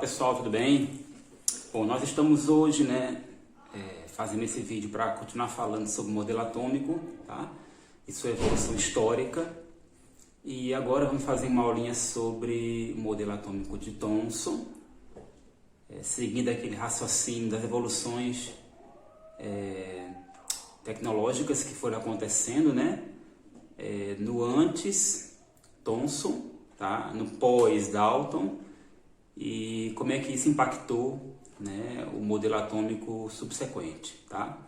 Pessoal, tudo bem? Bom, nós estamos hoje, fazendo esse vídeo para continuar falando sobre o modelo atômico, tá? E sua evolução histórica. E agora vamos fazer uma aulinha sobre o modelo atômico de Thomson, seguindo aquele raciocínio das evoluções tecnológicas que foram acontecendo, no antes Thomson, tá? No pós Dalton, e como é que isso impactou, o modelo atômico subsequente, tá?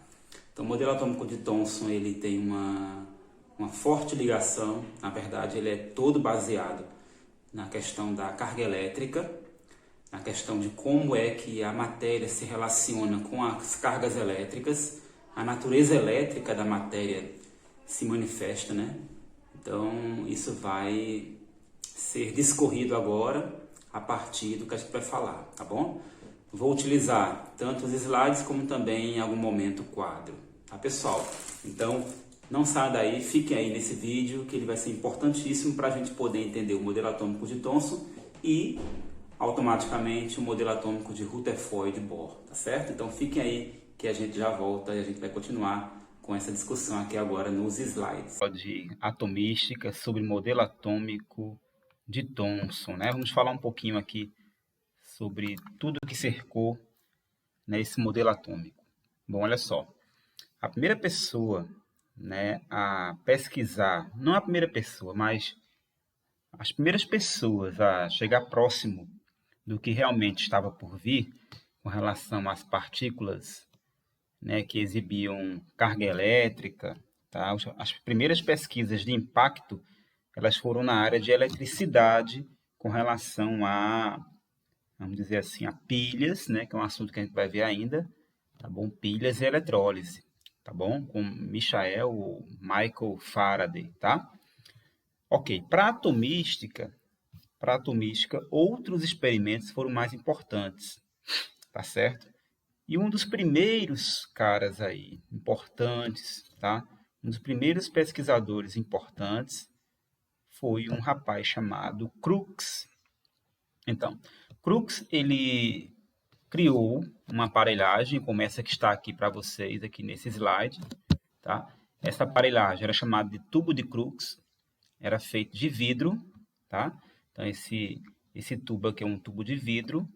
Então, o modelo atômico de Thomson, ele tem uma forte ligação, na verdade ele é todo baseado na questão da carga elétrica, na questão de como é que a matéria se relaciona com as cargas elétricas, a natureza elétrica da matéria se manifesta, Então, isso vai ser discorrido agora a partir do que a gente vai falar, tá bom? Vou utilizar tanto os slides como também em algum momento o quadro, tá, pessoal? Então, não saia daí, fiquem aí nesse vídeo que ele vai ser importantíssimo para a gente poder entender o modelo atômico de Thomson e automaticamente o modelo atômico de Rutherford Bohr, tá certo? Então fiquem aí que a gente já volta e a gente vai continuar com essa discussão aqui agora nos slides. De atomística sobre modelo atômico de Thomson, Vamos falar um pouquinho aqui sobre tudo que cercou esse modelo atômico. Bom, olha só, a primeira pessoa, a pesquisar, não a primeira pessoa, mas as primeiras pessoas a chegar próximo do que realmente estava por vir com relação às partículas, que exibiam carga elétrica, tá? As primeiras pesquisas de impacto, elas foram na área de eletricidade com relação a, vamos dizer assim, a pilhas, que é um assunto que a gente vai ver ainda, tá bom? Pilhas e eletrólise, tá bom? Com Michael Faraday, tá? Ok, para atomística, outros experimentos foram mais importantes, tá certo? E um dos primeiros caras aí importantes, tá? Um dos primeiros pesquisadores importantes foi um rapaz chamado Crookes. Então, Crookes, ele criou uma aparelhagem, como essa que está aqui para vocês, aqui nesse slide, tá? Essa aparelhagem era chamada de tubo de Crookes, era feito de vidro, tá? Então, esse tubo aqui é um tubo de vidro.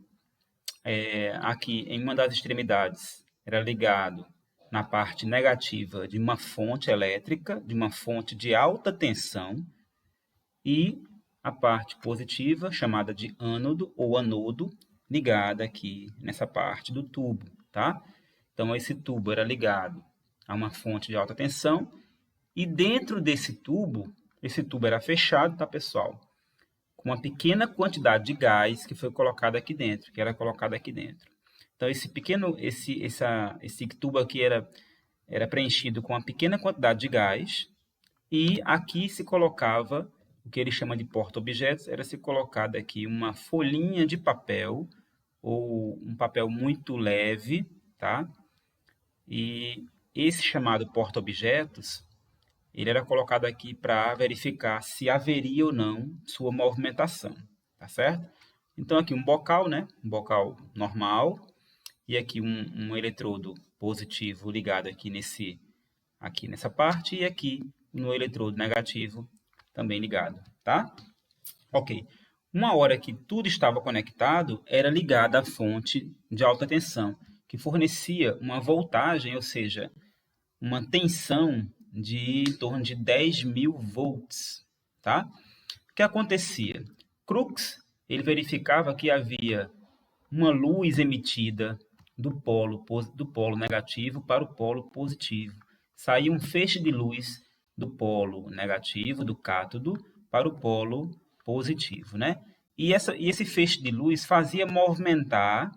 Aqui, em uma das extremidades, era ligado na parte negativa de uma fonte elétrica, de uma fonte de alta tensão, e a parte positiva, chamada de ânodo ou anodo, ligada aqui nessa parte do tubo, tá? Então, esse tubo era ligado a uma fonte de alta tensão, e dentro desse tubo, esse tubo era fechado, tá, pessoal? Com uma pequena quantidade de gás que foi colocado aqui dentro, que era colocado aqui dentro. Então, esse tubo aqui era preenchido com uma pequena quantidade de gás, e aqui se colocava o que ele chama de porta-objetos, era se colocada aqui uma folhinha de papel, ou um papel muito leve, tá? E esse chamado porta-objetos, ele era colocado aqui para verificar se haveria ou não sua movimentação, tá certo? Então, aqui um bocal, Um bocal normal, e aqui um eletrodo positivo ligado aqui nessa parte, e aqui no eletrodo negativo também ligado, tá? Ok. Uma hora que tudo estava conectado, era ligada à fonte de alta tensão, que fornecia uma voltagem, ou seja, uma tensão de em torno de 10.000 volts, tá? O que acontecia? Crookes, ele verificava que havia uma luz emitida do polo negativo para o polo positivo. Saía um feixe de luz do polo negativo, do cátodo, para o polo positivo, E esse feixe de luz fazia movimentar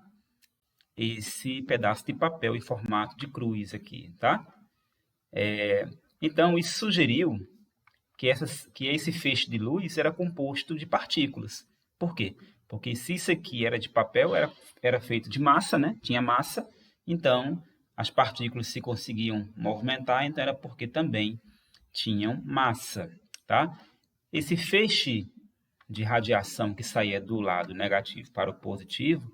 esse pedaço de papel em formato de cruz aqui, tá? Então, isso sugeriu que esse feixe de luz era composto de partículas. Por quê? Porque se isso aqui era de papel, era feito de massa, Tinha massa, então as partículas se conseguiam movimentar, então era porque também tinham massa, tá? Esse feixe de radiação que saía do lado negativo para o positivo,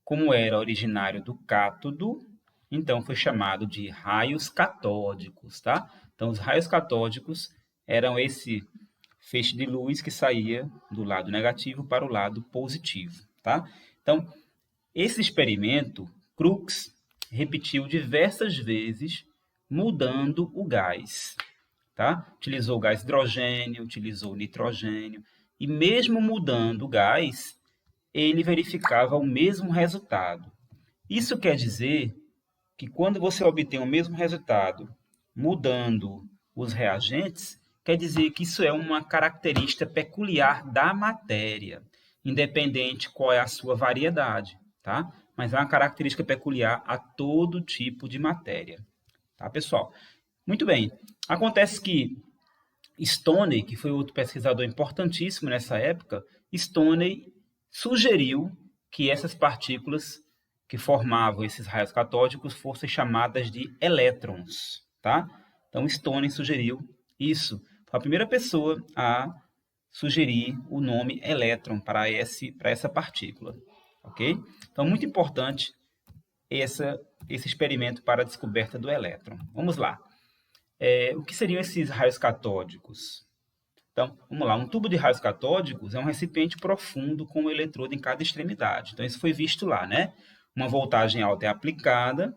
como era originário do cátodo, então foi chamado de raios catódicos, tá? Então, os raios catódicos eram esse feixe de luz que saía do lado negativo para o lado positivo, tá? Então, esse experimento, Crookes repetiu diversas vezes, mudando o gás, tá? Utilizou o gás hidrogênio, utilizou o nitrogênio, e mesmo mudando o gás, ele verificava o mesmo resultado. Isso quer dizer que quando você obtém o mesmo resultado mudando os reagentes, quer dizer que isso é uma característica peculiar da matéria, independente qual é a sua variedade, tá? Mas é uma característica peculiar a todo tipo de matéria, tá, pessoal? Muito bem. Acontece que Stoney, que foi outro pesquisador importantíssimo nessa época, Stoney sugeriu que essas partículas que formavam esses raios catódicos fossem chamadas de elétrons, tá? Então, Stoney sugeriu isso. Foi a primeira pessoa a sugerir o nome elétron para essa partícula, ok? Então, muito importante esse experimento para a descoberta do elétron. Vamos lá. O que seriam esses raios catódicos? Então, vamos lá. Um tubo de raios catódicos é um recipiente profundo com um eletrodo em cada extremidade. Então, isso foi visto lá, né? Uma voltagem alta é aplicada.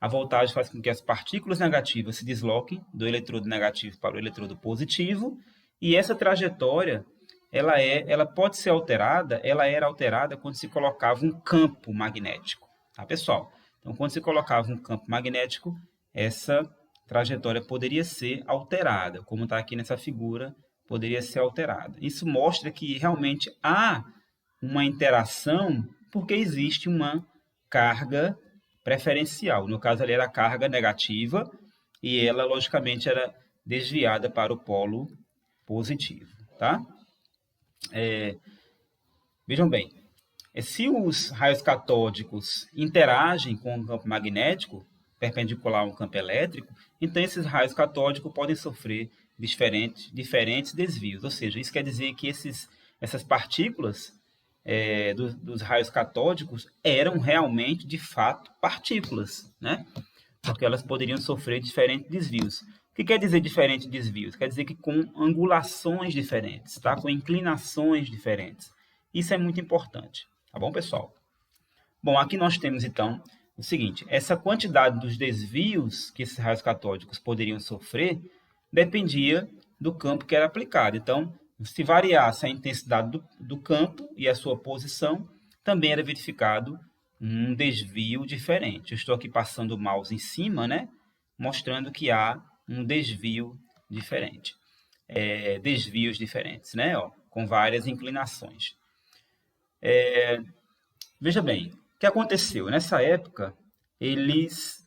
A voltagem faz com que as partículas negativas se desloquem do eletrodo negativo para o eletrodo positivo. E essa trajetória, ela pode ser alterada, ela era alterada quando se colocava um campo magnético, tá, pessoal? Então, quando se colocava um campo magnético, essa trajetória poderia ser alterada, como está aqui nessa figura, poderia ser alterada. Isso mostra que realmente há uma interação porque existe uma carga preferencial. No caso ali era a carga negativa e ela, logicamente, era desviada para o polo positivo, tá? Vejam bem, se os raios catódicos interagem com o campo magnético, perpendicular a um campo elétrico, então esses raios catódicos podem sofrer diferentes desvios. Ou seja, isso quer dizer que essas partículas dos raios catódicos eram realmente, de fato, partículas, né? Porque elas poderiam sofrer diferentes desvios. O que quer dizer diferentes desvios? Quer dizer que com angulações diferentes, tá? Com inclinações diferentes. Isso é muito importante, tá bom, pessoal? Bom, aqui nós temos, então, o seguinte. Essa quantidade dos desvios que esses raios catódicos poderiam sofrer dependia do campo que era aplicado. Então, se variasse a intensidade do campo e a sua posição, também era verificado um desvio diferente. Eu estou aqui passando o mouse em cima, né? Mostrando que há um desvio diferente. Desvios diferentes, né? Ó, com várias inclinações. Veja bem, o que aconteceu? Nessa época, eles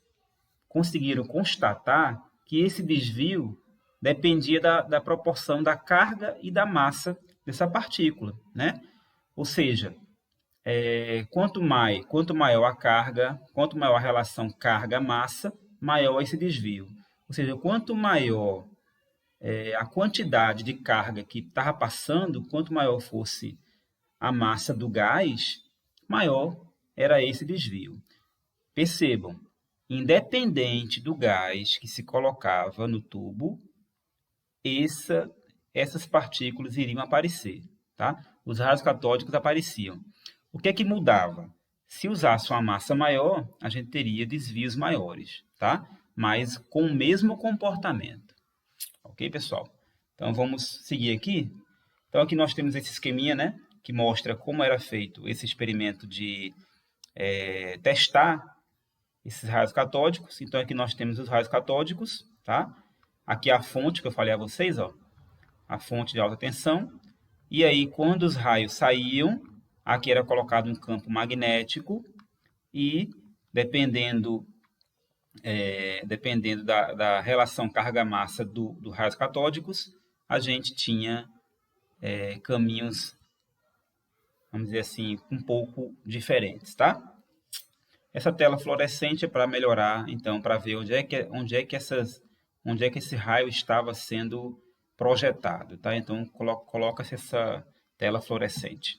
conseguiram constatar que esse desvio dependia da proporção da carga e da massa dessa partícula, né? Ou seja, quanto maior a carga, quanto maior a relação carga-massa, maior esse desvio. Ou seja, quanto maior a quantidade de carga que estava passando, quanto maior fosse a massa do gás, maior era esse desvio. Percebam, independente do gás que se colocava no tubo, essas partículas iriam aparecer, tá? Os raios catódicos apareciam. O que é que mudava? Se usasse uma massa maior, a gente teria desvios maiores, tá? Mas com o mesmo comportamento. Ok, pessoal? Então, vamos seguir aqui. Então, aqui nós temos esse esqueminha, né? Que mostra como era feito esse experimento de testar esses raios catódicos. Então, aqui nós temos os raios catódicos, tá? Aqui a fonte que eu falei a vocês, ó, a fonte de alta tensão. E aí, quando os raios saíam, aqui era colocado um campo magnético e, dependendo da relação carga-massa dos raios catódicos, a gente tinha caminhos, vamos dizer assim, um pouco diferentes, tá? Essa tela fluorescente é para melhorar, então, para ver onde é que esse raio estava sendo projetado, tá? Então, coloca-se tela fluorescente.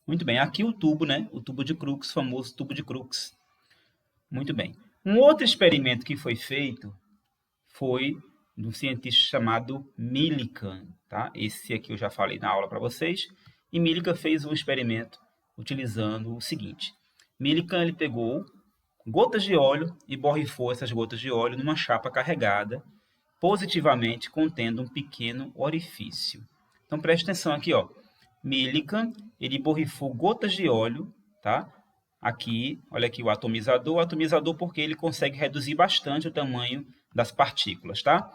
Muito bem, aqui o tubo, né? O tubo de Crookes, famoso tubo de Crookes. Muito bem. Um outro experimento que foi feito foi de um cientista chamado Millikan, tá? Esse aqui eu já falei na aula para vocês. E Millikan fez um experimento utilizando o seguinte. Millikan ele pegou gotas de óleo e borrifou essas gotas de óleo numa chapa carregada positivamente contendo um pequeno orifício. Então preste atenção aqui, ó. Millikan, ele borrifou gotas de óleo, tá? Aqui, olha aqui o atomizador porque ele consegue reduzir bastante o tamanho das partículas, tá?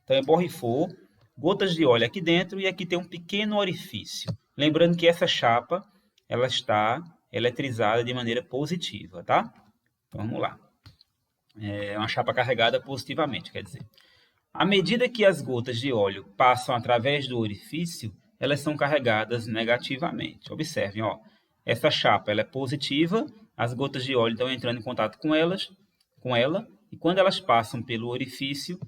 Então ele borrifou gotas de óleo aqui dentro e aqui tem um pequeno orifício. Lembrando que essa chapa, ela está eletrizada de maneira positiva, tá? Então, vamos lá. É uma chapa carregada positivamente, quer dizer. À medida que as gotas de óleo passam através do orifício, elas são carregadas negativamente. Observem, ó, essa chapa ela é positiva, as gotas de óleo estão entrando em contato com ela, e quando elas passam pelo orifício,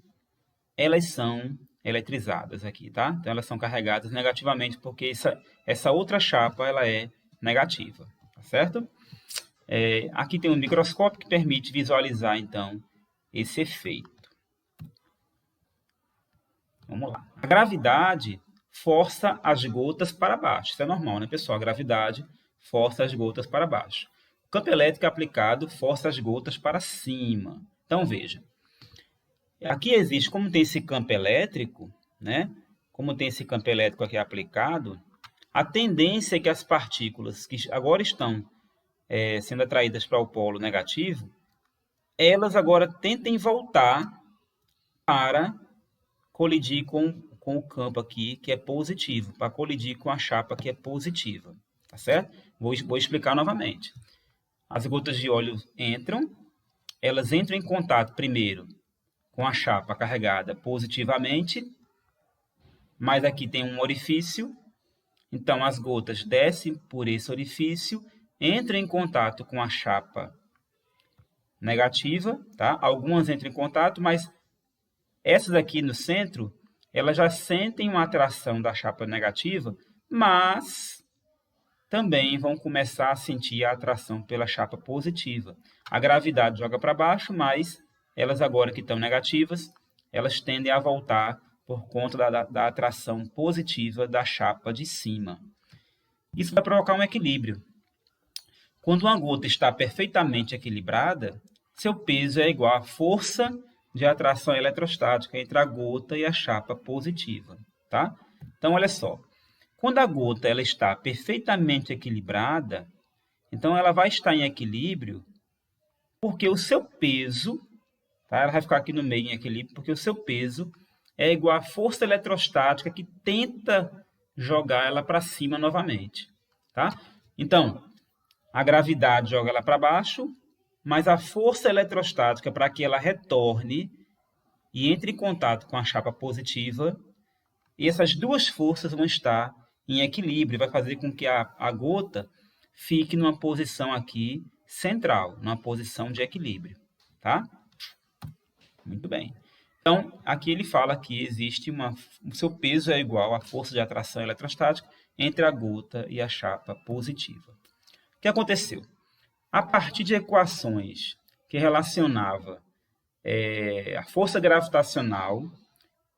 elas são eletrizadas aqui, tá? Então elas são carregadas negativamente porque essa outra chapa ela é negativa, tá certo? Aqui tem um microscópio que permite visualizar então esse efeito. Vamos lá. A gravidade força as gotas para baixo. Isso é normal, né, pessoal? A gravidade força as gotas para baixo. O campo elétrico aplicado força as gotas para cima. Então, veja. Aqui existe, como tem esse campo elétrico, né? Como tem esse campo elétrico aqui aplicado, a tendência é que as partículas que agora estão sendo atraídas para o polo negativo, elas agora tentem voltar para colidir com o campo aqui, que é positivo, para colidir com a chapa que é positiva, tá certo? Vou explicar novamente. As gotas de óleo elas entram em contato primeiro com a chapa carregada positivamente, mas aqui tem um orifício, então as gotas descem por esse orifício, entram em contato com a chapa negativa, tá? Algumas entram em contato, mas essas aqui no centro, elas já sentem uma atração da chapa negativa, mas também vão começar a sentir a atração pela chapa positiva. A gravidade joga para baixo, mas elas agora que estão negativas, elas tendem a voltar por conta da atração positiva da chapa de cima. Isso vai provocar um equilíbrio. Quando uma gota está perfeitamente equilibrada, seu peso é igual à força de atração eletrostática entre a gota e a chapa positiva, tá? Então, olha só. Quando a gota ela está perfeitamente equilibrada, então ela vai estar em equilíbrio porque o seu peso, tá? Ela vai ficar aqui no meio em equilíbrio porque o seu peso é igual à força eletrostática que tenta jogar ela para cima novamente, tá? Então, a gravidade joga ela para baixo, mas a força eletrostática para que ela retorne e entre em contato com a chapa positiva, e essas duas forças vão estar em equilíbrio, vai fazer com que a gota fique numa posição aqui central, numa posição de equilíbrio, tá? Muito bem. Então, aqui ele fala que existe o seu peso é igual à força de atração eletrostática entre a gota e a chapa positiva. O que aconteceu? A partir de equações que relacionava a força gravitacional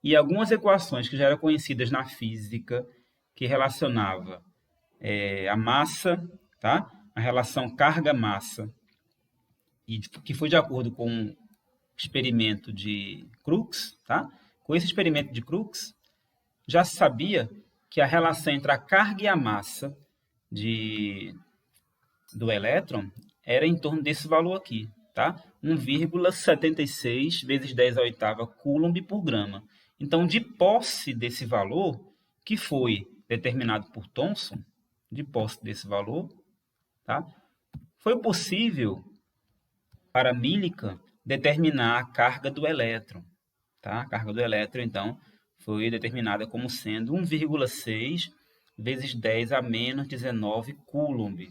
e algumas equações que já eram conhecidas na física, que relacionava a massa, tá? A relação carga-massa, e que foi de acordo com o experimento de Crookes, tá? Com esse experimento de Crookes, já se sabia que a relação entre a carga e a massa do elétron era em torno desse valor aqui, tá? 1,76 vezes 10 à oitava coulomb por grama. Então, de posse desse valor, que foi determinado por Thomson, de posse desse valor, tá? Foi possível para Millikan determinar a carga do elétron, tá? A carga do elétron, então, foi determinada como sendo 1,6 vezes 10 a menos 19 coulomb.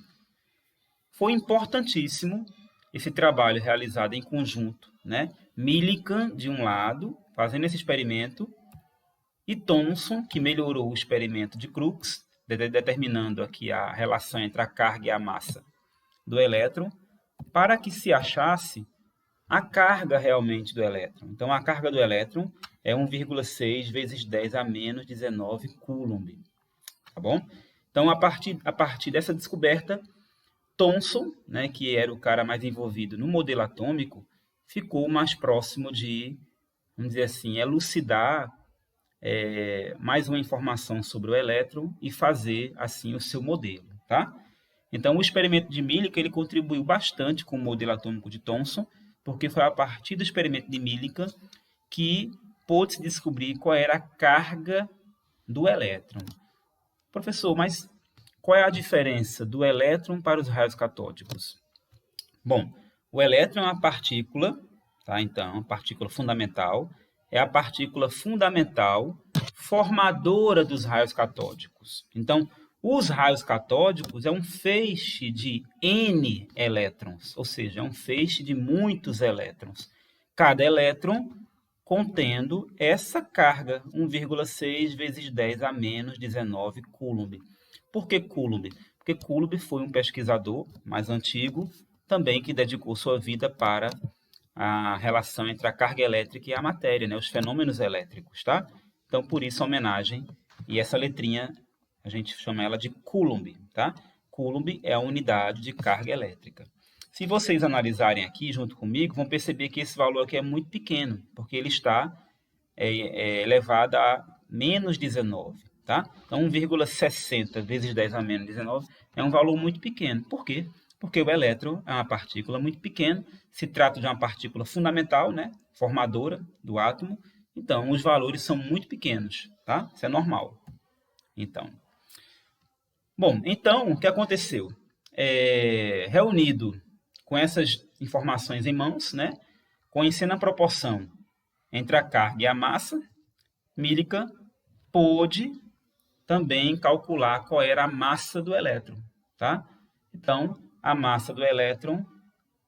Foi importantíssimo esse trabalho realizado em conjunto, né? Millikan, de um lado, fazendo esse experimento, e Thomson, que melhorou o experimento de Crookes, determinando aqui a relação entre a carga e a massa do elétron, para que se achasse a carga realmente do elétron. Então, a carga do elétron é 1,6 vezes 10 a menos 19 coulomb. Tá bom? Então, a partir dessa descoberta, Thomson, né, que era o cara mais envolvido no modelo atômico, ficou mais próximo de, vamos dizer assim, elucidar mais uma informação sobre o elétron e fazer, assim, o seu modelo. Tá? Então, o experimento de Millikan ele contribuiu bastante com o modelo atômico de Thomson, porque foi a partir do experimento de Millikan que pôde-se descobrir qual era a carga do elétron. Professor, mas qual é a diferença do elétron para os raios catódicos? Bom, o elétron é uma partícula, tá? Então, partícula fundamental, é a partícula fundamental formadora dos raios catódicos. Então, os raios catódicos é um feixe de N elétrons, ou seja, é um feixe de muitos elétrons. Cada elétron contendo essa carga, 1,6 vezes 10 a menos 19 coulomb. Por que Coulomb? Porque Coulomb foi um pesquisador mais antigo, também que dedicou sua vida para a relação entre a carga elétrica e a matéria, né? Os fenômenos elétricos, tá? Então, por isso a homenagem. E essa letrinha, a gente chama ela de Coulomb, tá? Coulomb é a unidade de carga elétrica. Se vocês analisarem aqui junto comigo, vão perceber que esse valor aqui é muito pequeno, porque ele está elevado a menos 19. Tá? Então, 1,60 vezes 10 a menos 19 é um valor muito pequeno. Por quê? Porque o elétron é uma partícula muito pequena, se trata de uma partícula fundamental, né? Formadora do átomo, então os valores são muito pequenos. Tá? Isso é normal. Bom, então, o que aconteceu? Reunido com essas informações em mãos, né? Conhecendo a proporção entre a carga e a massa, Millikan pôde também calcular qual era a massa do elétron, tá? Então, a massa do elétron,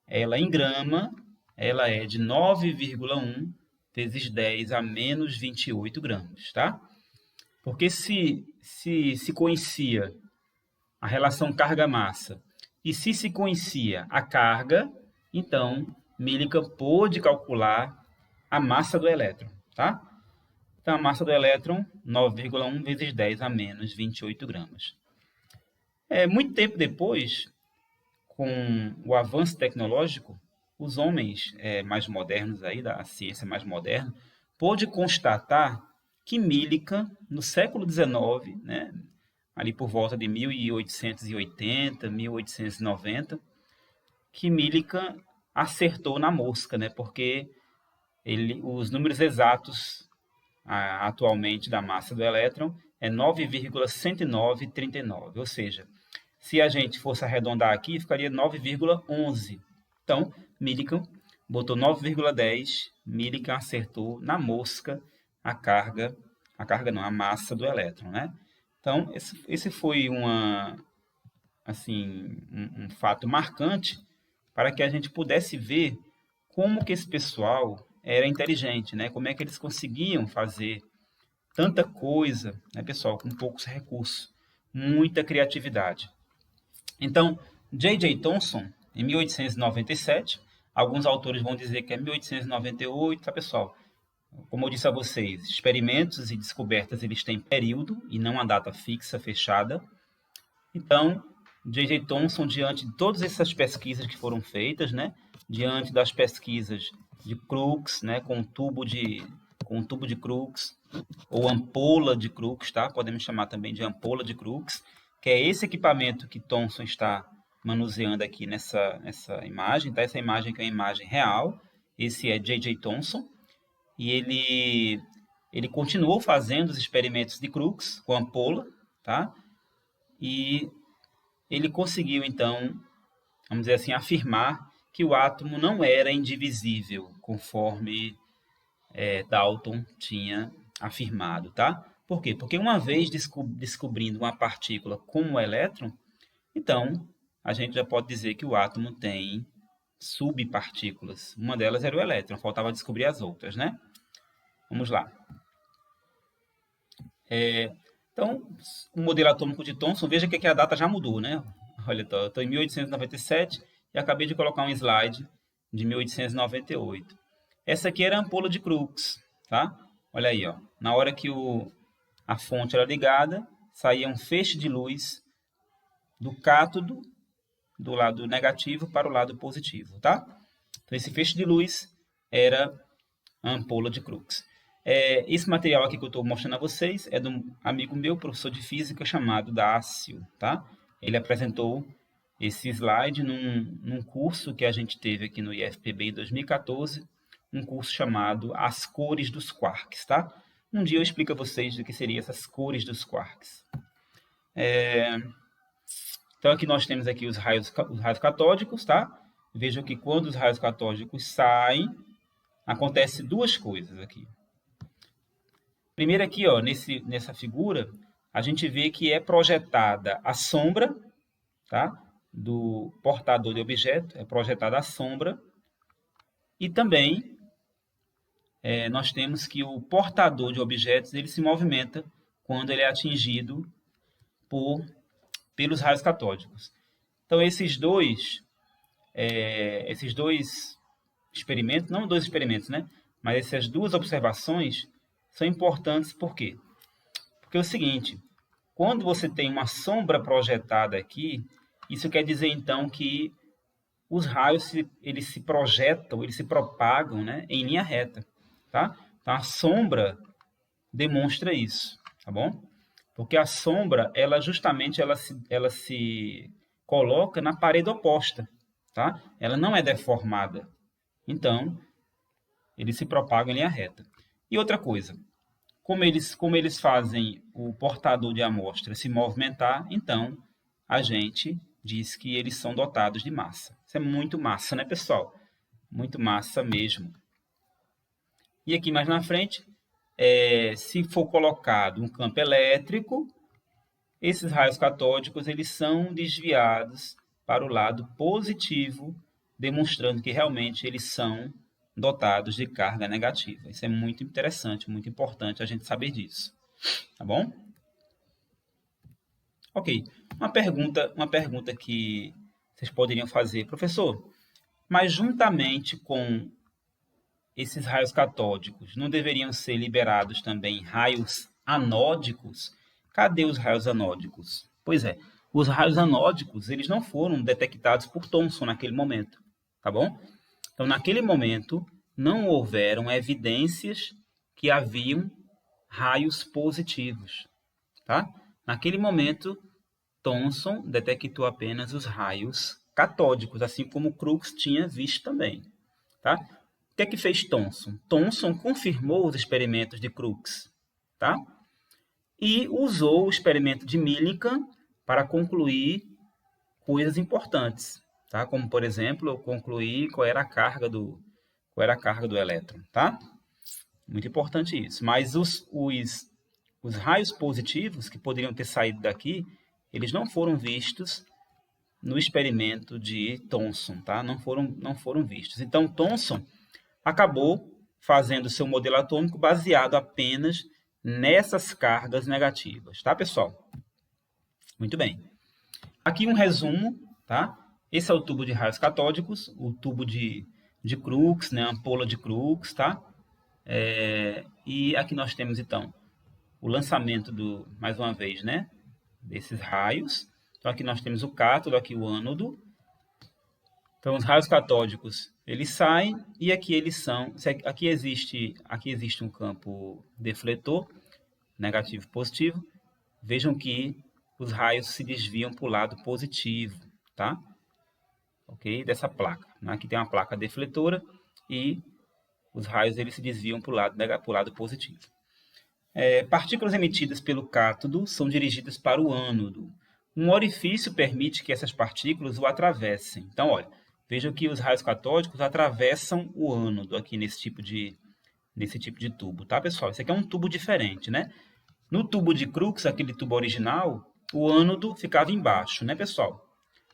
ela em grama, ela é de 9,1 vezes 10 a menos 28 gramas, tá? Porque se conhecia a relação carga-massa e se conhecia a carga, então Millikan pôde calcular a massa do elétron, tá? Então, a massa do elétron, 9,1 vezes 10 a menos 28 gramas. Muito tempo depois, com o avanço tecnológico, os homens mais modernos, aí, da ciência mais moderna, pôde constatar que Millikan, no século XIX, né, ali por volta de 1880, 1890, que Millikan acertou na mosca, né, porque os números exatos atualmente da massa do elétron é 9,10939, ou seja, se a gente fosse arredondar aqui, ficaria 9,11. Então, Millikan botou 9,10, Millikan acertou na mosca a massa do elétron, né? Então, esse foi um fato marcante para que a gente pudesse ver como que esse pessoal era inteligente, né? Como é que eles conseguiam fazer tanta coisa, né, pessoal, com poucos recursos, muita criatividade. Então, J.J. Thomson, em 1897, alguns autores vão dizer que é 1898, tá, pessoal? Como eu disse a vocês, experimentos e descobertas eles têm período e não uma data fixa, fechada. Então, J.J. Thomson, diante de todas essas pesquisas que foram feitas, né, diante das pesquisas de Crookes, né, com um tubo de Crookes, ou ampola de Crookes, tá? Podemos chamar também de ampola de Crookes, que é esse equipamento que Thomson está manuseando aqui nessa imagem, tá? Essa imagem que é uma imagem real, esse é J.J. Thomson, e ele continuou fazendo os experimentos de Crookes com ampola, tá? E ele conseguiu, então, vamos dizer assim, afirmar que o átomo não era indivisível, conforme Dalton tinha afirmado, tá? Por quê? Porque uma vez descobrindo uma partícula como o elétron, então a gente já pode dizer que o átomo tem subpartículas. Uma delas era o elétron, faltava descobrir as outras, né? Vamos lá. Então, o modelo atômico de Thomson, veja que aqui a data já mudou, né? Olha, eu estou em 1897 e acabei de colocar um slide de 1898. Essa aqui era a ampola de Crookes, tá? Olha aí, ó. Na hora que a fonte era ligada, saía um feixe de luz do cátodo, do lado negativo para o lado positivo, tá? Então, esse feixe de luz era a ampola de Crookes. Esse material aqui que eu estou mostrando a vocês é de um amigo meu, professor de física, chamado Dácio, tá? Ele apresentou esse slide num curso que a gente teve aqui no IFPB em 2014, um curso chamado As Cores dos Quarks, tá? Um dia eu explico a vocês o que seriam essas cores dos quarks. Então, aqui nós temos aqui os raios catódicos, tá? Vejam que quando os raios catódicos saem, acontece duas coisas aqui. Primeiro aqui, ó, nessa figura, a gente vê que é projetada a sombra, tá? Do portador de objeto, é projetada a sombra. E também nós temos que o portador de objetos ele se movimenta quando ele é atingido pelos raios catódicos. Então, esses dois experimentos, não dois experimentos, né? Mas essas duas observações são importantes por quê? Porque é o seguinte, quando você tem uma sombra projetada aqui, isso quer dizer então que os raios eles se projetam, eles se propagam, né, em linha reta, tá? Então a sombra demonstra isso, tá bom? Porque a sombra, ela justamente ela se coloca na parede oposta, tá? Ela não é deformada. Então, eles se propagam em linha reta. E outra coisa, como eles fazem o portador de amostra se movimentar, então a gente diz que eles são dotados de massa. Isso é muito massa, né, pessoal? Muito massa mesmo. E aqui mais na frente, se for colocado um campo elétrico, esses raios catódicos eles são desviados para o lado positivo, demonstrando que realmente eles são dotados de carga negativa. Isso é muito interessante, muito importante a gente saber disso. Tá bom? Ok. Uma pergunta que vocês poderiam fazer, professor, mas juntamente com esses raios catódicos, não deveriam ser liberados também raios anódicos? Cadê os raios anódicos? Pois é, os raios anódicos, eles não foram detectados por Thomson naquele momento, tá bom? Então, naquele momento, não houveram evidências que haviam raios positivos, tá? Naquele momento, Thomson detectou apenas os raios catódicos, assim como Crookes tinha visto também, tá? O que é que fez Thomson? Thomson confirmou os experimentos de Crookes, tá? E usou o experimento de Millikan para concluir coisas importantes, tá? Como, por exemplo, eu concluí qual era a carga do elétron, tá? Muito importante isso. Mas os raios positivos que poderiam ter saído daqui, eles não foram vistos no experimento de Thomson, tá? Não foram vistos. Então, Thomson acabou fazendo seu modelo atômico baseado apenas nessas cargas negativas, tá, pessoal? Muito bem. Aqui um resumo, tá? Esse é o tubo de raios catódicos, o tubo de Crookes, né? A ampola de Crookes, tá? E aqui nós temos, então, o lançamento mais uma vez, né? Desses raios. Então, aqui nós temos o cátodo, aqui o ânodo. Então, os raios catódicos, eles saem e aqui eles são... Aqui existe um campo defletor, negativo e positivo. Vejam que os raios se desviam para o lado positivo, tá? Ok? Dessa placa. Aqui tem uma placa defletora e os raios eles se desviam para o lado positivo. Partículas emitidas pelo cátodo são dirigidas para o ânodo. Um orifício permite que essas partículas o atravessem. Então, olha, vejam que os raios catódicos atravessam o ânodo aqui nesse tipo de tubo, tá, pessoal? Esse aqui é um tubo diferente, né? No tubo de Crookes, aquele tubo original, o ânodo ficava embaixo, né, pessoal?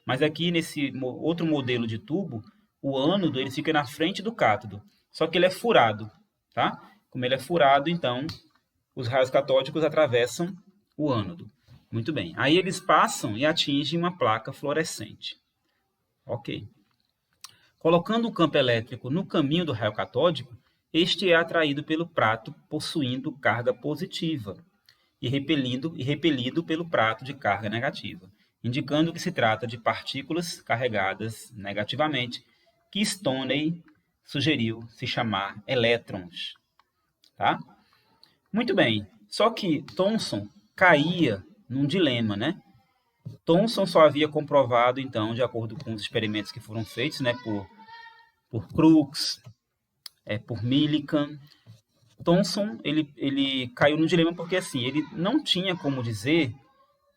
Mas aqui nesse outro modelo de tubo, o ânodo ele fica na frente do cátodo. Só que ele é furado, tá? Como ele é furado, então, os raios catódicos atravessam o ânodo. Muito bem. Aí eles passam e atingem uma placa fluorescente. Ok. Colocando o campo elétrico no caminho do raio catódico, este é atraído pelo prato possuindo carga positiva e repelido pelo prato de carga negativa, indicando que se trata de partículas carregadas negativamente, que Stoney sugeriu se chamar elétrons. Tá? Muito bem. Só que Thomson caía num dilema, né? Thomson só havia comprovado, então, de acordo com os experimentos que foram feitos, né, por Crookes, por Millikan. Thomson, ele caiu no dilema porque, assim, ele não tinha como dizer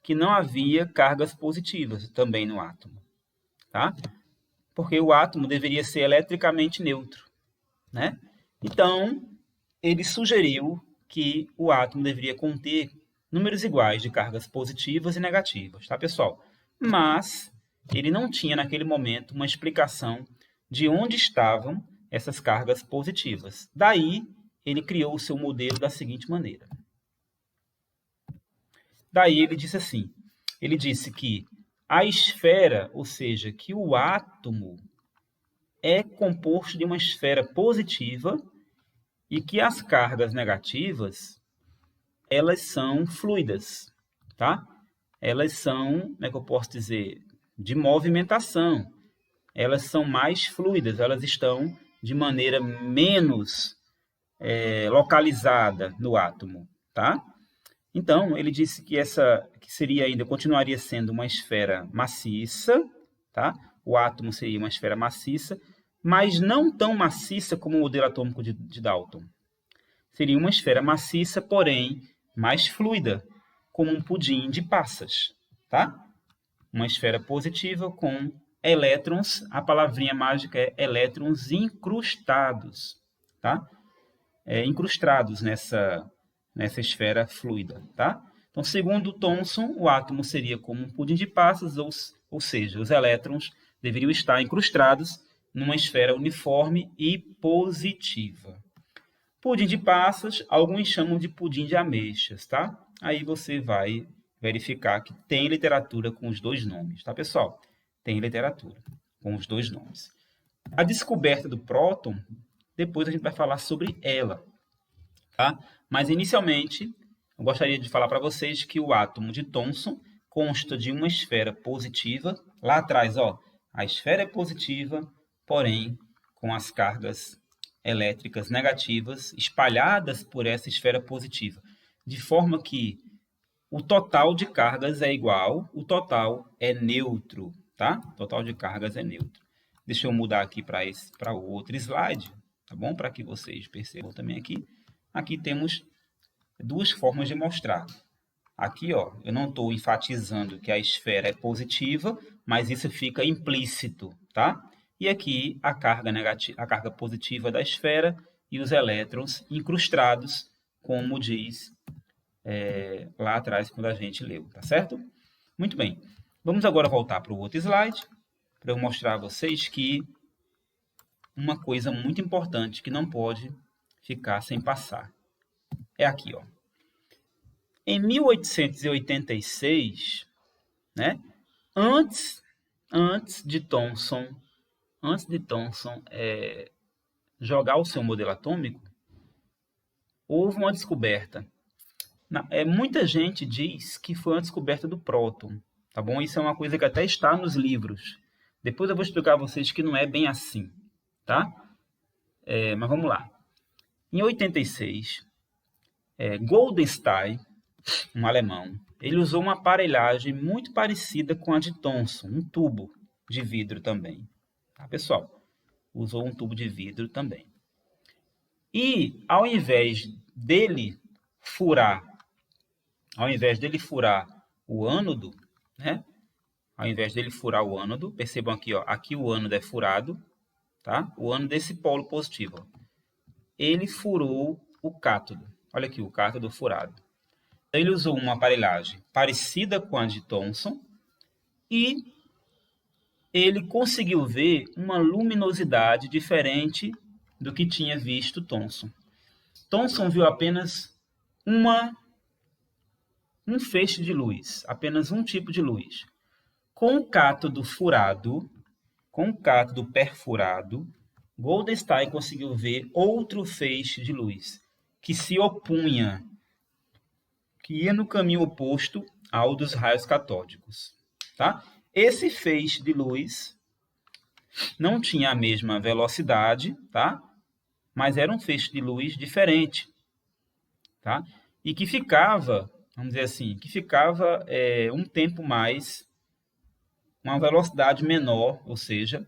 que não havia cargas positivas também no átomo, tá? Porque o átomo deveria ser eletricamente neutro, né? Então, ele sugeriu que o átomo deveria conter números iguais de cargas positivas e negativas, tá, pessoal? Mas ele não tinha naquele momento uma explicação de onde estavam essas cargas positivas. Daí, ele criou o seu modelo da seguinte maneira. Daí ele disse assim, ele disse que a esfera, ou seja, que o átomo é composto de uma esfera positiva e que as cargas negativas, elas são fluidas, tá? Elas são, como é que eu posso dizer, de movimentação. Elas são mais fluidas, elas estão de maneira menos localizada no átomo, tá? Então, ele disse que que seria ainda, continuaria sendo uma esfera maciça, tá? O átomo seria uma esfera maciça, mas não tão maciça como o modelo atômico de Dalton. Seria uma esfera maciça, porém mais fluida, como um pudim de passas, tá? Uma esfera positiva com elétrons, a palavrinha mágica é elétrons incrustados, tá? Incrustados nessa esfera fluida, tá? Então, segundo Thomson, o átomo seria como um pudim de passas, ou seja, os elétrons deveriam estar incrustados numa esfera uniforme e positiva. Pudim de passas, alguns chamam de pudim de ameixas, tá? Aí você vai verificar que tem literatura com os dois nomes, tá, pessoal? Tem literatura com os dois nomes. A descoberta do próton, depois a gente vai falar sobre ela, tá? Mas, inicialmente, eu gostaria de falar para vocês que o átomo de Thomson consta de uma esfera positiva. Lá atrás, ó, a esfera é positiva, porém, com as cargas elétricas negativas espalhadas por essa esfera positiva, de forma que o total de cargas é igual, o total é neutro, tá? O total de cargas é neutro. Deixa eu mudar aqui para o outro slide, tá bom? Para que vocês percebam também aqui. Aqui temos duas formas de mostrar. Aqui, ó, eu não estou enfatizando que a esfera é positiva, mas isso fica implícito, tá? E aqui a carga negativa, a carga positiva da esfera e os elétrons incrustados, como diz lá atrás quando a gente leu, tá certo? Muito bem. Vamos agora voltar para o outro slide, para eu mostrar a vocês que uma coisa muito importante que não pode ficar sem passar. É aqui, ó. Em 1886, né, antes de Thomson jogar o seu modelo atômico, houve uma descoberta. Muita gente diz que foi uma descoberta do próton, tá bom? Isso é uma coisa que até está nos livros. Depois eu vou explicar a vocês que não é bem assim, tá? Mas vamos lá. Em 86, Goldenstein, um alemão, ele usou uma aparelhagem muito parecida com a de Thomson, um tubo de vidro também. Tá, pessoal? Usou um tubo de vidro também. E, ao invés dele furar o ânodo, né? Ao invés dele furar o ânodo, percebam aqui, ó, aqui o ânodo é furado, tá? O ânodo desse polo positivo. Ó. Ele furou o cátodo. Olha aqui, o cátodo furado. Então, ele usou uma aparelhagem parecida com a de Thomson e ele conseguiu ver uma luminosidade diferente do que tinha visto Thomson. Thomson viu apenas um feixe de luz, apenas um tipo de luz. Com o cátodo furado, com o cátodo perfurado, Goldenstein conseguiu ver outro feixe de luz, que se opunha, que ia no caminho oposto ao dos raios catódicos. Tá? Esse feixe de luz não tinha a mesma velocidade, tá? Mas era um feixe de luz diferente. Tá? E que ficava, vamos dizer assim, que ficava um tempo mais, uma velocidade menor, ou seja,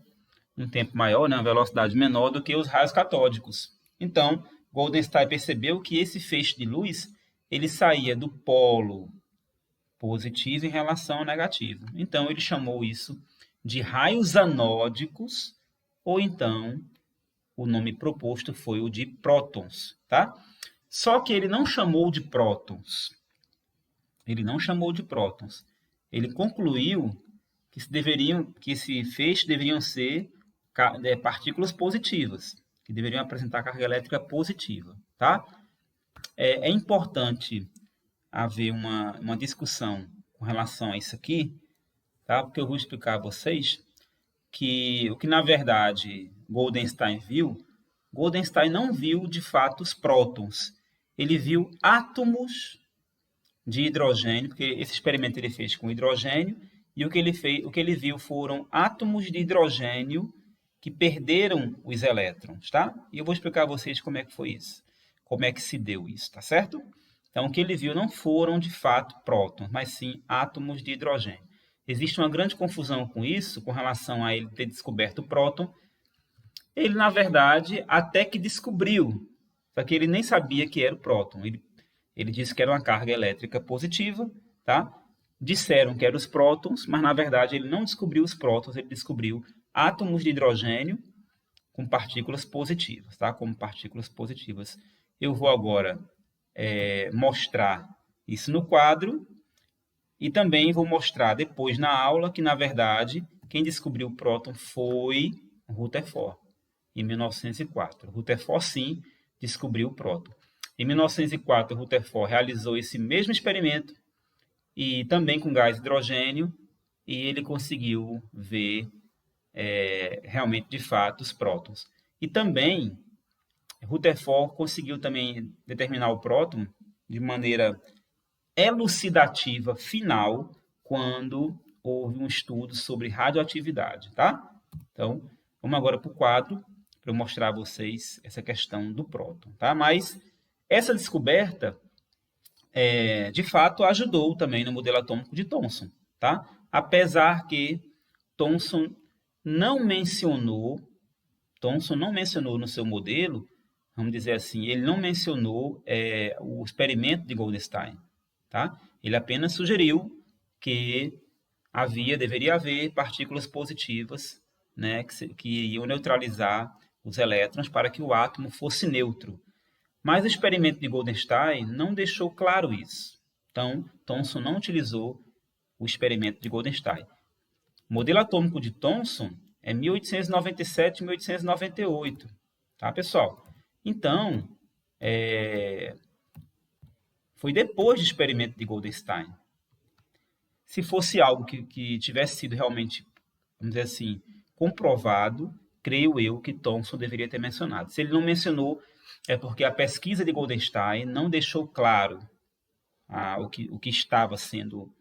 um tempo maior, né, uma velocidade menor do que os raios catódicos. Então, Goldenstein percebeu que esse feixe de luz ele saía do polo positivo em relação ao negativo. Então, ele chamou isso de raios anódicos, ou então o nome proposto foi o de prótons, tá? Só que ele não chamou de prótons. Ele não chamou de prótons. Ele concluiu que esse feixe deveriam ser partículas positivas, que deveriam apresentar carga elétrica positiva, tá? É importante haver uma discussão com relação a isso aqui, tá? Porque eu vou explicar a vocês que o que na verdade Goldenstein não viu de fato os prótons, ele viu átomos de hidrogênio, porque esse experimento ele fez com hidrogênio, e o que ele viu foram átomos de hidrogênio que perderam os elétrons, tá? E eu vou explicar a vocês como é que foi isso, como é que se deu isso, tá certo? Então, o que ele viu não foram, de fato, prótons, mas sim átomos de hidrogênio. Existe uma grande confusão com isso, com relação a ele ter descoberto o próton. Ele, na verdade, até que descobriu, só que ele nem sabia que era o próton. Ele disse que era uma carga elétrica positiva, tá? Disseram que eram os prótons, mas, na verdade, ele não descobriu os prótons, ele descobriu átomos de hidrogênio com partículas positivas, tá? Como partículas positivas. Eu vou agora mostrar isso no quadro e também vou mostrar depois na aula que, na verdade, quem descobriu o próton foi Rutherford, em 1904. Rutherford, sim, descobriu o próton. Em 1904, Rutherford realizou esse mesmo experimento e também com gás hidrogênio, e ele conseguiu ver realmente, de fato, os prótons. E também, Rutherford conseguiu também determinar o próton de maneira elucidativa final quando houve um estudo sobre radioatividade, tá? Então, vamos agora para o quadro para eu mostrar a vocês essa questão do próton, tá? Mas essa descoberta, de fato, ajudou também no modelo atômico de Thomson, tá? Apesar que Thomson não mencionou no seu modelo, vamos dizer assim, ele não mencionou o experimento de Goldenstein, tá? Ele apenas sugeriu que deveria haver partículas positivas, né, que iam neutralizar os elétrons para que o átomo fosse neutro. Mas o experimento de Goldenstein não deixou claro isso. Então, Thomson não utilizou o experimento de Goldenstein. O modelo atômico de Thomson é 1897 e 1898, tá, pessoal? Então, foi depois do experimento de Goldenstein. Se fosse algo que tivesse sido realmente, vamos dizer assim, comprovado, creio eu que Thomson deveria ter mencionado. Se ele não mencionou, é porque a pesquisa de Goldenstein não deixou claro o que estava sendo,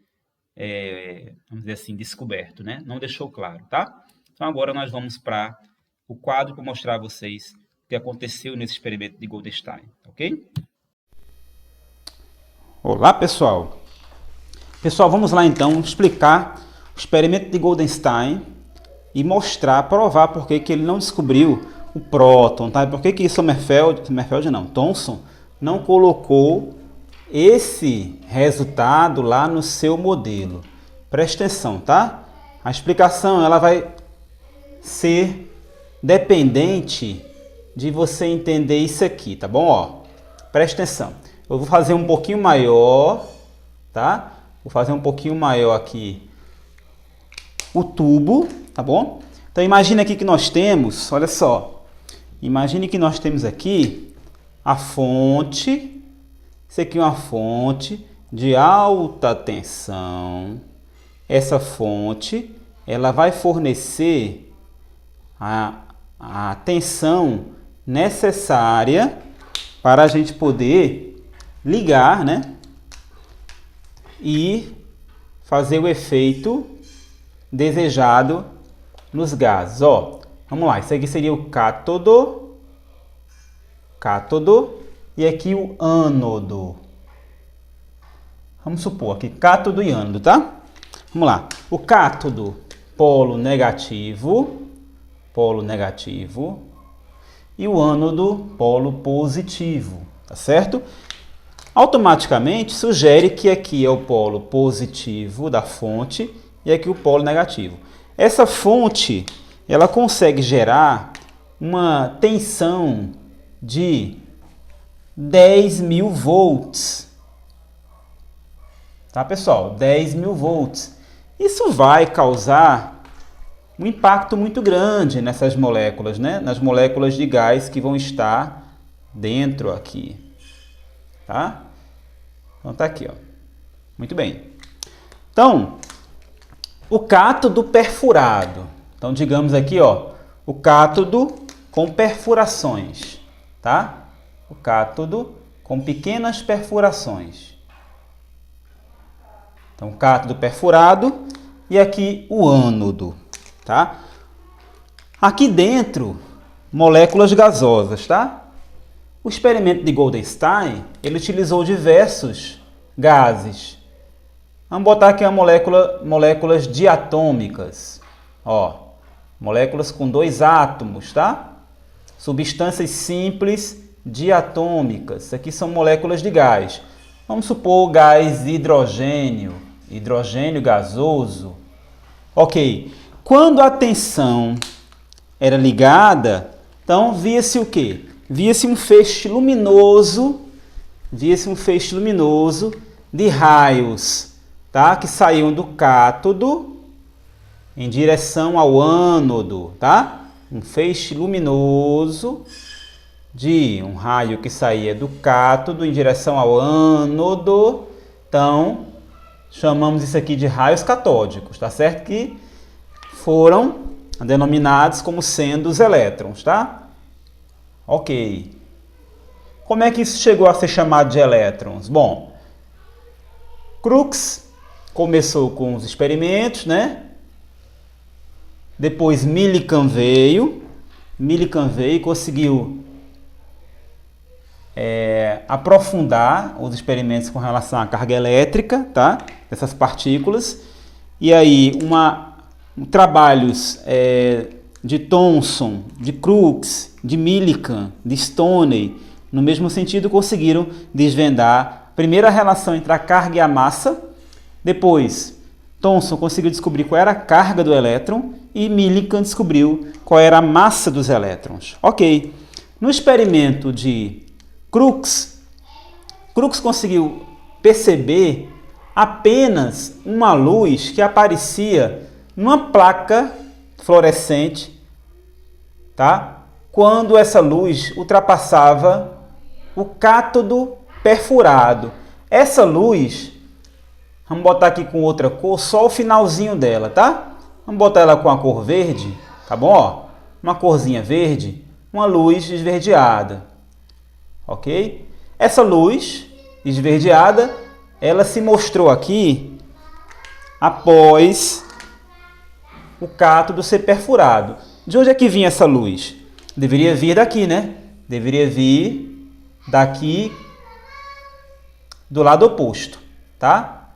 vamos dizer assim, descoberto, né? Não deixou claro, tá? Então, agora nós vamos para o quadro para mostrar a vocês o que aconteceu nesse experimento de Goldenstein, ok? Olá, pessoal! Pessoal, vamos lá então explicar o experimento de Goldenstein e provar por que ele não descobriu o próton, tá? Por que Thomson não colocou esse resultado lá no seu modelo. Presta atenção, tá? A explicação ela vai ser dependente de você entender isso aqui, tá bom? Ó, presta atenção. Eu vou fazer um pouquinho maior, tá? Vou fazer um pouquinho maior aqui o tubo, tá bom? Então imagine aqui que nós temos, olha só. Imagine que nós temos aqui a fonte. Isso aqui é uma fonte. de alta tensão, essa fonte ela vai fornecer a tensão necessária para a gente poder ligar, né? E fazer o efeito desejado nos gases. Ó, vamos lá, isso aqui seria o cátodo, e aqui o ânodo. Vamos supor aqui cátodo e ânodo, tá? Vamos lá. O cátodo, polo negativo, e o ânodo, polo positivo, tá certo? Automaticamente sugere que aqui é o polo positivo da fonte e aqui o polo negativo. Essa fonte, ela consegue gerar uma tensão de 10.000 volts. Tá, pessoal? 10.000 volts. Isso vai causar um impacto muito grande nessas moléculas, né? Nas moléculas de gás que vão estar dentro aqui. Tá? Então tá aqui, ó. Muito bem. Então, o cátodo perfurado. Então, digamos aqui, ó, o cátodo com perfurações, tá? O cátodo com pequenas perfurações. Então, cátodo perfurado e aqui o ânodo, tá? Aqui dentro, moléculas gasosas, tá? O experimento de Goldenstein, ele utilizou diversos gases. Vamos botar aqui a moléculas diatômicas. Ó, moléculas com 2 átomos, tá? Substâncias simples diatômicas. Isso aqui são moléculas de gás. Vamos supor o gás hidrogênio gasoso. Ok. Quando a tensão era ligada, então via-se o quê? Via-se um feixe luminoso de raios, tá? Que saíam do cátodo em direção ao ânodo, tá? Um feixe luminoso de um raio que saía do cátodo em direção ao ânodo. Então, chamamos isso aqui de raios catódicos, tá certo? Que foram denominados como sendo os elétrons, tá? Ok. Como é que isso chegou a ser chamado de elétrons? Bom, Crookes começou com os experimentos, né? Depois Millikan veio e conseguiu aprofundar os experimentos com relação à carga elétrica, tá? Dessas partículas. E aí, trabalhos de Thomson, de Crookes, de Millikan, de Stoney, no mesmo sentido, conseguiram desvendar primeiro a relação entre a carga e a massa. Depois, Thomson conseguiu descobrir qual era a carga do elétron e Millikan descobriu qual era a massa dos elétrons. Ok. No experimento de Crookes conseguiu perceber apenas uma luz que aparecia numa placa fluorescente, tá? Quando essa luz ultrapassava o cátodo perfurado. Essa luz, vamos botar aqui com outra cor, só o finalzinho dela, tá? Vamos botar ela com a cor verde, tá bom? Ó, uma corzinha verde, uma luz esverdeada, ok? Essa luz esverdeada, ela se mostrou aqui após o cátodo ser perfurado. De onde é que vinha essa luz? Deveria vir daqui, né? Deveria vir daqui do lado oposto, tá?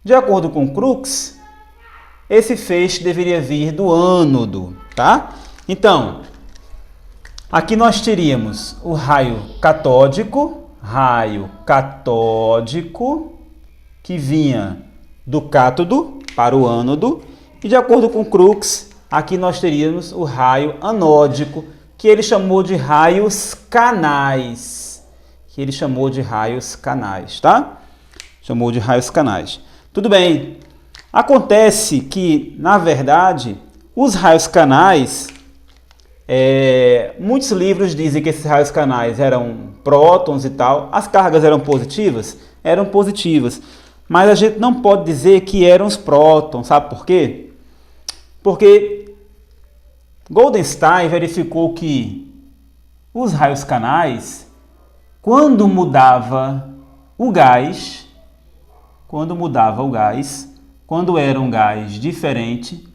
De acordo com Crookes, esse feixe deveria vir do ânodo, tá? Então, aqui nós teríamos o raio catódico, que vinha do cátodo para o ânodo, e de acordo com Crookes, aqui nós teríamos o raio anódico, que ele chamou de raios canais. Tá? Chamou de raios canais. Tudo bem. Acontece que, na verdade, os raios canais, Muitos livros dizem que esses raios canais eram prótons e tal. As cargas eram positivas? Eram positivas. Mas a gente não pode dizer que eram os prótons, sabe por quê? Porque Goldenstein verificou que os raios canais, quando mudava o gás, quando era um gás diferente,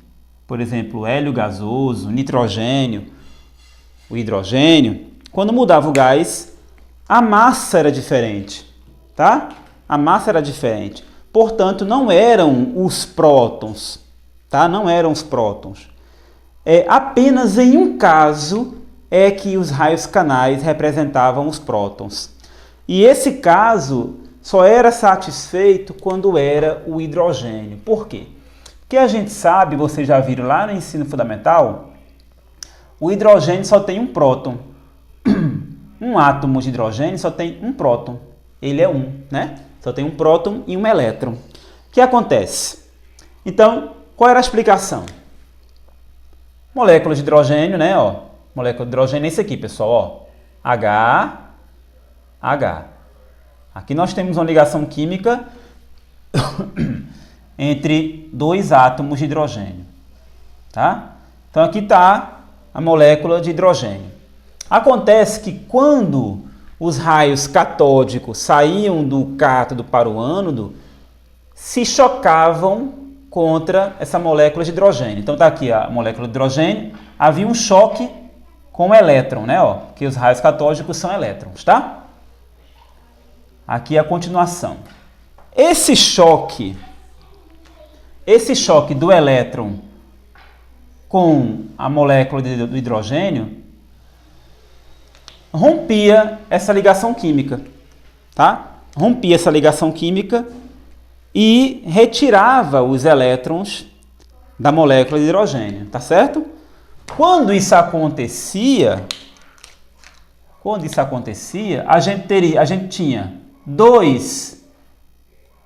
por exemplo, hélio gasoso, nitrogênio, o hidrogênio, quando mudava o gás, a massa era diferente, tá? A massa era diferente. Portanto, não eram os prótons, tá? Não eram os prótons. Apenas em um caso é que os raios canais representavam os prótons. E esse caso só era satisfeito quando era o hidrogênio. Por quê? Porque a gente sabe, vocês já viram lá no ensino fundamental, o hidrogênio só tem um próton. Um átomo de hidrogênio só tem um próton. Ele é um, né? Só tem um próton e um elétron. O que acontece? Então, qual era a explicação? Molécula de hidrogênio, né? Ó, molécula de hidrogênio é esse aqui, pessoal. Ó, H. Aqui nós temos uma ligação química entre dois átomos de hidrogênio, tá? Então aqui está a molécula de hidrogênio. Acontece que quando os raios catódicos saíam do cátodo para o ânodo, se chocavam contra essa molécula de hidrogênio. Então está aqui a molécula de hidrogênio, havia um choque com o elétron, né? Ó, que os raios catódicos são elétrons, tá? Aqui é a continuação. Esse choque do elétron com a molécula do hidrogênio rompia essa ligação química, tá? Rompia essa ligação química e retirava os elétrons da molécula de hidrogênio, tá certo? Quando isso acontecia, a gente tinha dois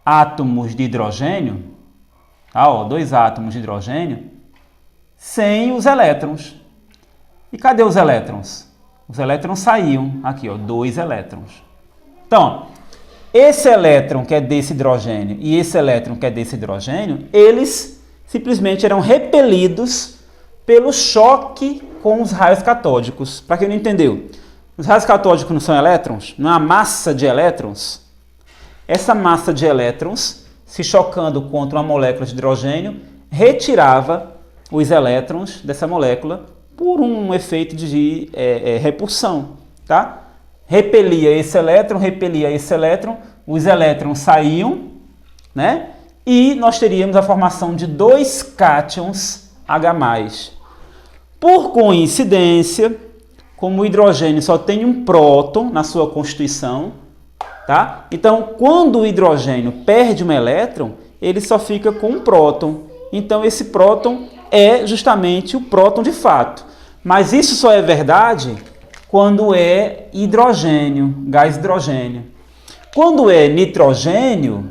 átomos de hidrogênio, tá? Ó, dois átomos de hidrogênio sem os elétrons. E cadê os elétrons? Os elétrons saíam aqui, ó, dois elétrons. Então, esse elétron que é desse hidrogênio e esse elétron que é desse hidrogênio, eles simplesmente eram repelidos pelo choque com os raios catódicos. Para quem não entendeu, os raios catódicos não são elétrons? Não é uma massa de elétrons? Essa massa de elétrons, se chocando contra uma molécula de hidrogênio, retirava os elétrons dessa molécula por um efeito de repulsão, tá? Repelia esse elétron, os elétrons saíam, né? E nós teríamos a formação de dois cátions H+. Por coincidência, como o hidrogênio só tem um próton na sua constituição, tá? Então, quando o hidrogênio perde um elétron, ele só fica com um próton. Então, esse próton é justamente o próton de fato. Mas isso só é verdade quando é hidrogênio, gás hidrogênio. Quando é nitrogênio,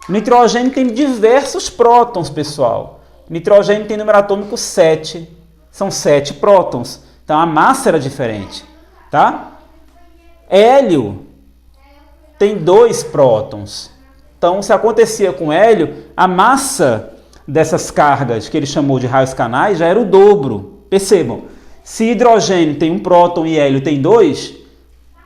nitrogênio tem diversos prótons, pessoal. Nitrogênio tem número atômico 7. São 7 prótons. Então a massa era diferente, tá? Hélio tem 2 prótons. Então, se acontecia com hélio, a massa dessas cargas que ele chamou de raios canais já era o dobro. Percebam, se hidrogênio tem um próton e hélio tem 2,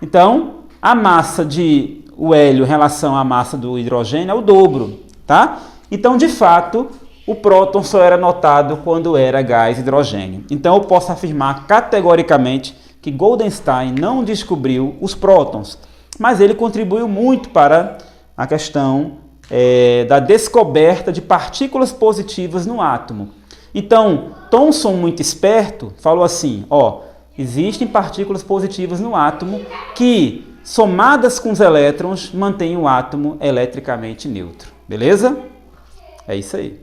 então a massa de o hélio em relação à massa do hidrogênio é o dobro, tá? Então, de fato, o próton só era notado quando era gás hidrogênio. Então, eu posso afirmar categoricamente que Goldenstein não descobriu os prótons, mas ele contribuiu muito para a questão da descoberta de partículas positivas no átomo. Então, Thomson, muito esperto, falou assim, ó, existem partículas positivas no átomo que, somadas com os elétrons, mantêm o átomo eletricamente neutro. Beleza? É isso aí.